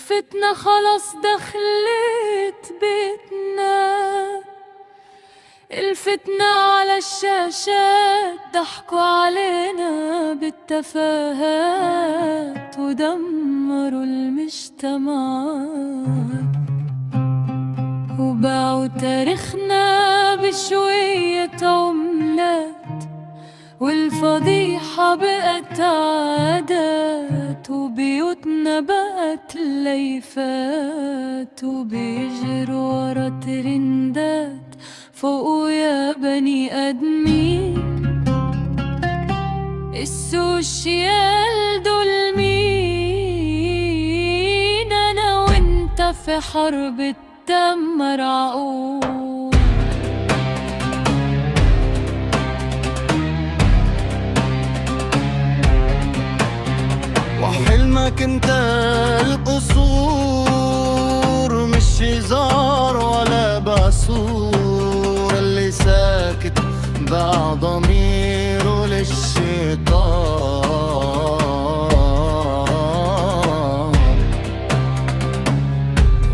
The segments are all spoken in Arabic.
الفتنة خلاص دخلت بيتنا، الفتنة على الشاشات ضحكوا علينا بالتفاهات ودمروا المجتمعات، وباعوا تاريخنا بشوية عملات، والفضيحة بقت عادات، وبيوتنا بقت ليفات، وبيجروا ورا ترندات. فوقوا يا بني آدمين، السوشيال دول مين؟ أنا وإنت في حرب تدمر عقول. وحلمك انت القصور، مش هزار ولا باسور، اللي ساكت باع ضميره للشيطان،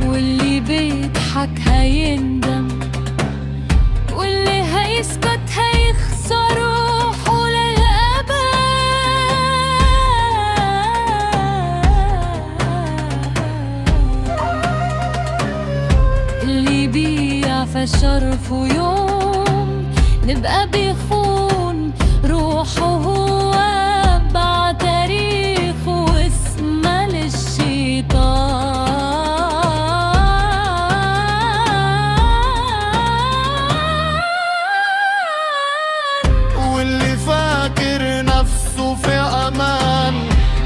واللي بيضحك هيندم، واللي هيسكت هيخسر روحه للأبد. اللي بيع فشرفه يوم نبقى بيخون روحه، هو باع تاريخه واسمه للشيطان. واللي فاكر نفسه في امان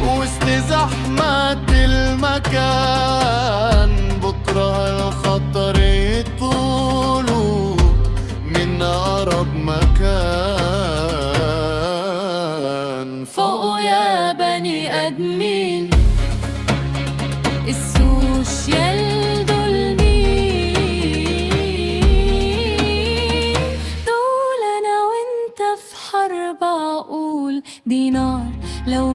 وسط زحمة المكان، بكره الخطر يطوله من اقرب مكان. فوقوا يا بني آدمين، السوشيال